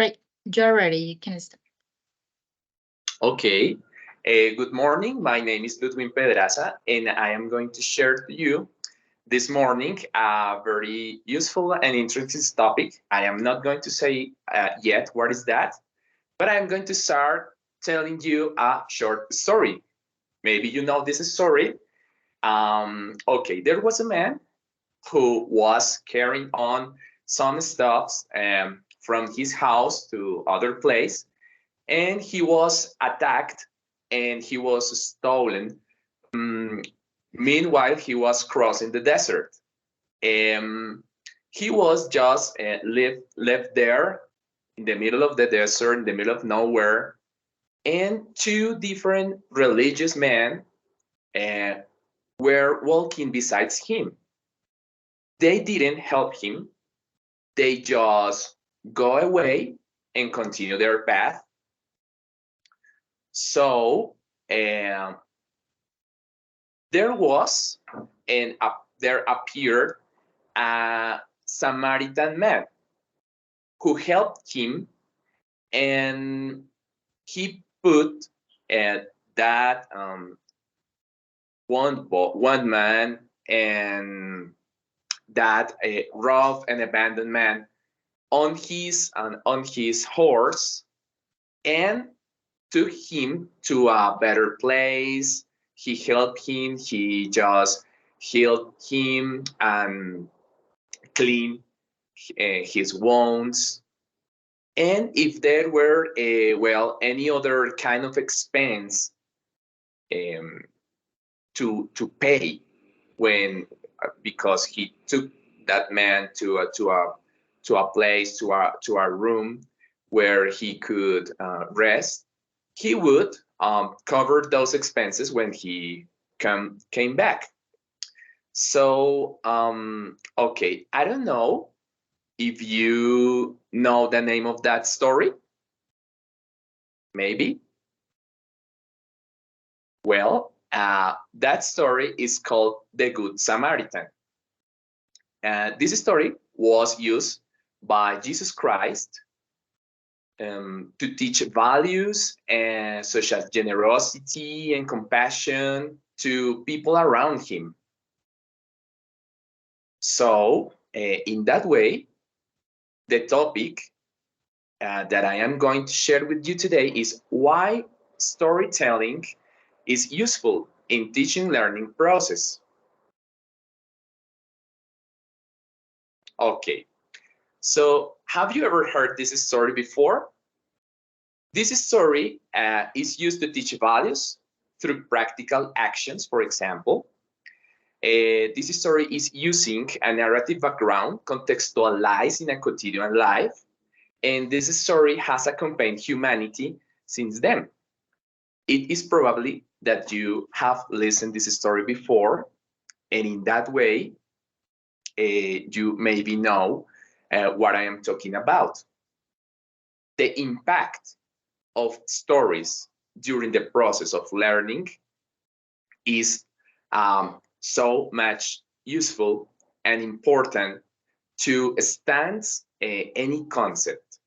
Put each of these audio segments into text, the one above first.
Great. You're ready. You can start. Okay. Good morning. My name is Ludwing Pedraza, and I am going to share to you this morning a very useful and interesting topic. I am not going to say yet what is that, but I am going to start telling you a short story. Maybe you know this story. Okay, there was a man who was carrying on some stuffs from his house to other place, and he was attacked and he was stolen. Um, Meanwhile, he was crossing the desert. Um, he was just left there in the middle of the desert, in the middle of nowhere, and two different religious men uh, were walking besides him. They didn't help him. They just go away and continue their path. So um, there was and there appeared a Samaritan man who helped him, and he put that one man and that rough and abandoned man on his horse and took him to a better place. He helped him. He just healed him and cleaned his wounds. And if there were any other kind of expense um, to pay when because he took that man to a place to a room where he could rest, he would cover those expenses when he came back. So okay, I don't know if you know the name of that story. Maybe. Well, that story is called The Good Samaritan. This story was used by Jesus Christ to teach values such as generosity and compassion to people around him. So, in that way, the topic that I am going to share with you today is why storytelling is useful in teaching learning process. Okay, so have you ever heard this story before? This story is used to teach values through practical actions, for example. This story is using a narrative background contextualized in a quotidian life, and this story has accompanied humanity since then. It is probably that you have listened this story before, and in that way, you maybe know what I am talking about. The impact of stories during the process of learning is so much useful and important to stand any concept.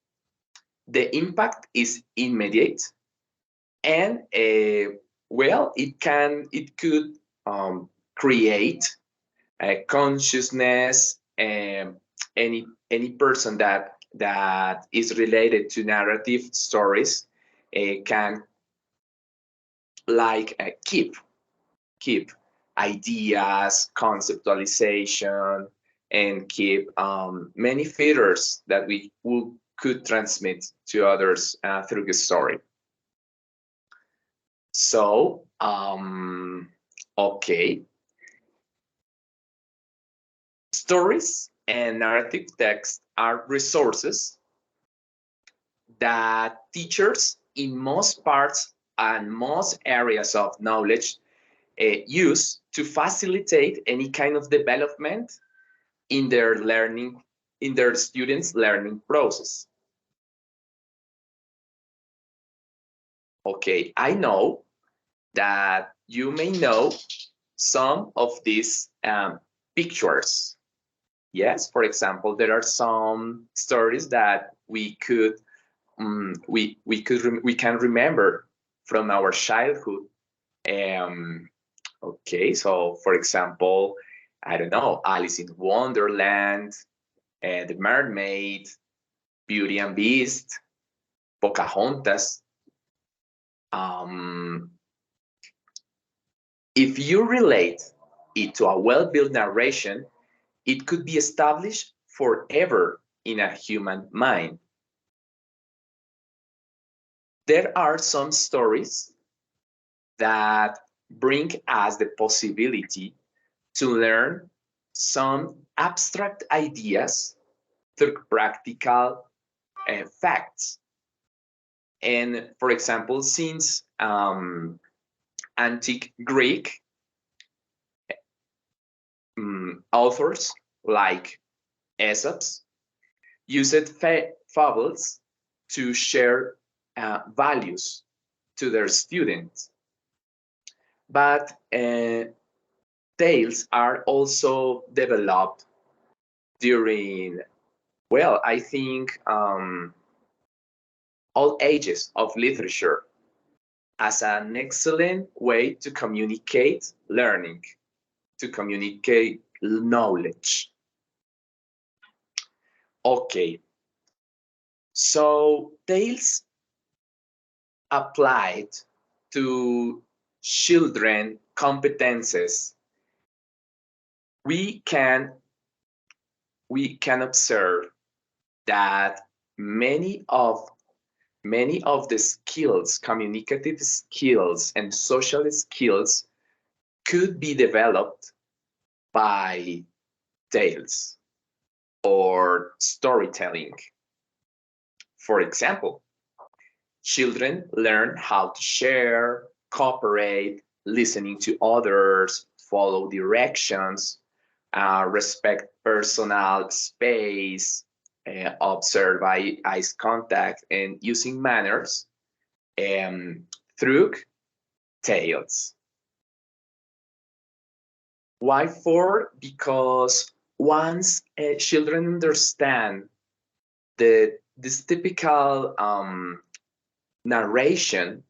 The impact is immediate, and it could create a consciousness. Any person that is related to narrative stories can keep ideas, conceptualization, and keep many features that could transmit to others through the story. So, okay. Stories and narrative text are resources that teachers in most parts and most areas of knowledge use to facilitate any kind of development in their learning, in their students' learning process. Okay, I know that you may know some of these pictures. Yes, for example, there are some stories that we could we can remember from our childhood. Okay, so for example, I don't know, Alice in Wonderland, The Mermaid, Beauty and Beast, Pocahontas. If you relate it to a well-built narration, it could be established forever in a human mind. There are some stories that bring us the possibility to learn some abstract ideas through practical facts. And for example, since antique Greek authors like Aesop's used fables to share values to their students. But tales are also developed during, well, I think all ages of literature as an excellent way to communicate learning, to communicate knowledge. Okay, so tales applied to children competences, we can observe that many of the skills, communicative skills and social skills could be developed by tales or storytelling. For example, children learn how to share, cooperate, listening to others, follow directions, respect personal space, observe eyes contact, and using manners through tales. Why for? Because once children understand this typical narration,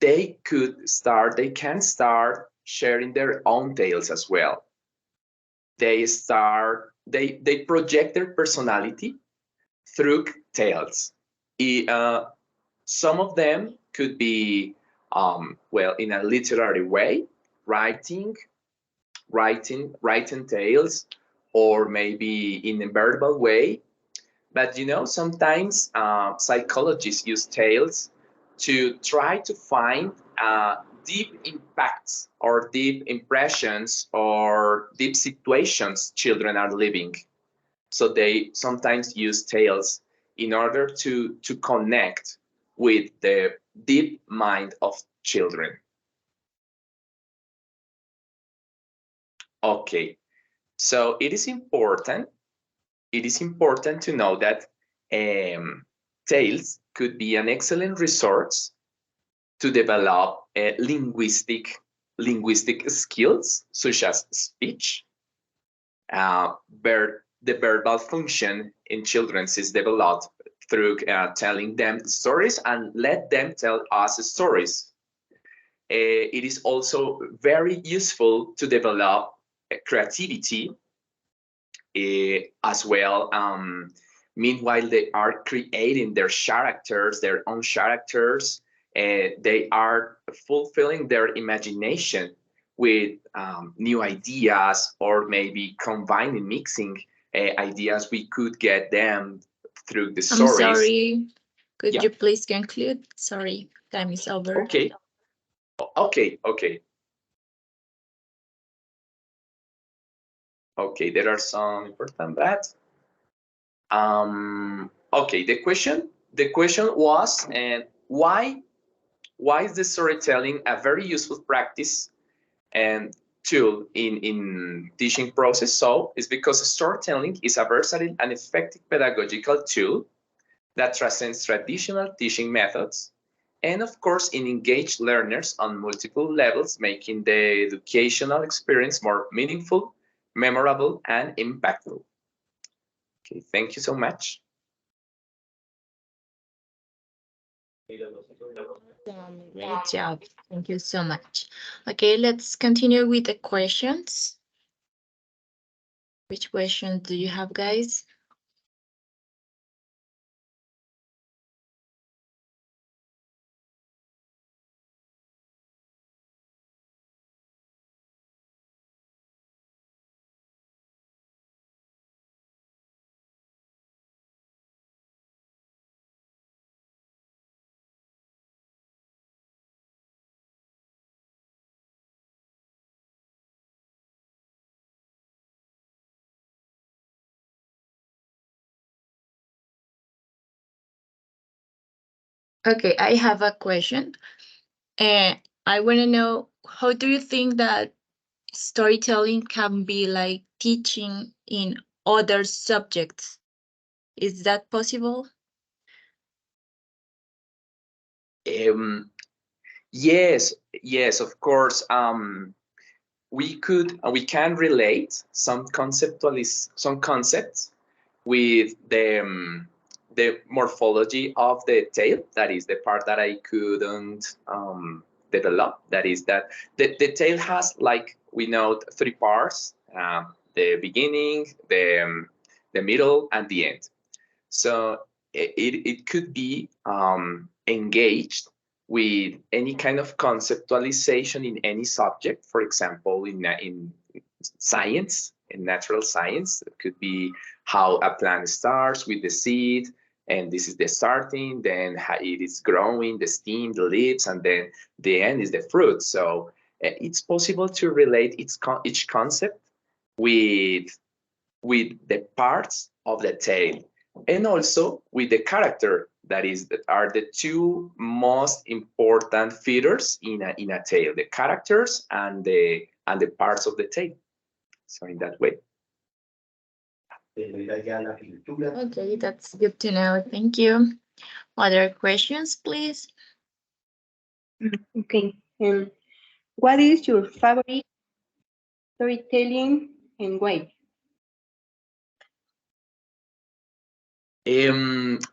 they can start sharing their own tales as well. They project their personality through tales. Some of them could be well, in a literary way, writing tales, or maybe in a verbal way. But sometimes psychologists use tales to try to find deep impacts or deep impressions or deep situations children are living. So they sometimes use tales in order to connect with the deep mind of children. Okay, so it is important to know that tales could be an excellent resource to develop linguistic skills such as speech. The verbal function in children is developed through telling them stories and let them tell us stories. It is also very useful to develop creativity as well. Meanwhile, they are creating their own characters. They are fulfilling their imagination with new ideas, or maybe combining, mixing ideas. We could get them through the I'm stories. sorry. Could Yeah. you please conclude? Sorry, time is over. Okay. Okay, there are some important bets. Okay, the question was, why is the storytelling a very useful practice and tool in teaching process? So it's because storytelling is a versatile and effective pedagogical tool that transcends traditional teaching methods, and of course it engage learners on multiple levels, making the educational experience more meaningful, memorable, and impactful. Okay, thank you so much. Great job. Thank you so much. Okay, let's continue with the questions. Which questions do you have, guys? Okay, I have a question. And I want to know, how do you think that storytelling can be like teaching in other subjects? Is that possible? Um, yes, yes, of course. We can relate some concepts with the morphology of the tail. That is the part that I couldn't develop. That is that the tail has, like we know, three parts: the beginning, the middle, and the end. So it could be engaged with any kind of conceptualization in any subject. For example, in science, in natural science, it could be how a plant starts with the seed, and this is the starting, then how it is growing, the stem, the leaves, and then the end is the fruit. So it's possible to relate each concept with the parts of the tail, and also with the character, that is that are the two most important features in a tail: the characters and the parts of the tail. So in that way. Okay, that's good to know. Thank you. Other questions, please? Okay. What is your favorite storytelling and why?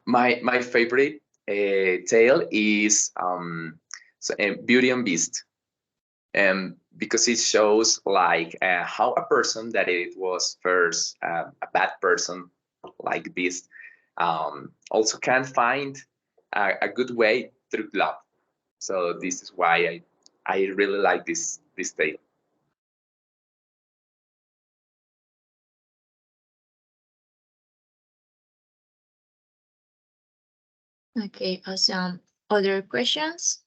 My favorite tale is Beauty and Beast, because it shows like how a person that it was first a bad person like Beast also can find a good way through love. So this is why I really like this tale. Okay, awesome. Other questions?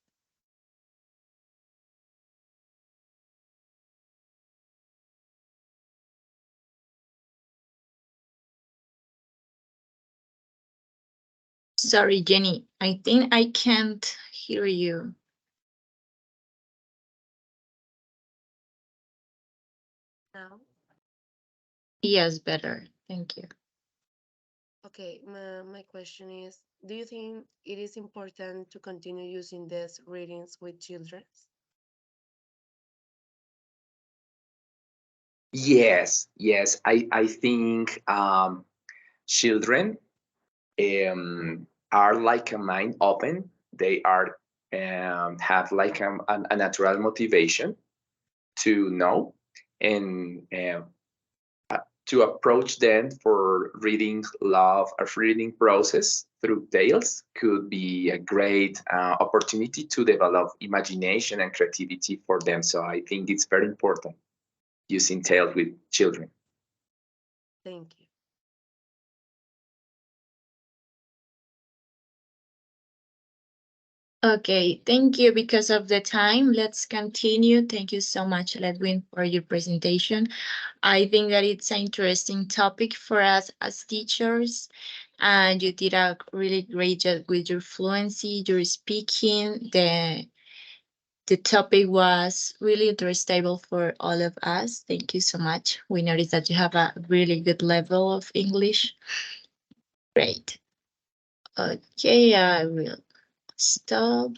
Sorry, Jenny. I think I can't hear you. Now, Yes, better. Thank you. okay, my question is, do you think it is important to continue using these readings with children? Yes, yes. I think children are like a mind open. They are have like a natural motivation to know, and to approach them for reading love or reading process through tales could be a great opportunity to develop imagination and creativity for them. So I think it's very important using tales with children. Thank you. Okay, thank you. Because of the time, let's continue. Thank you so much, Ledwin, for your presentation. I think that it's an interesting topic for us as teachers, and you did a really great job with your fluency, your speaking. The topic was really understandable for all of us. Thank you so much. We noticed that you have a really good level of English. Great. Okay, I will stop.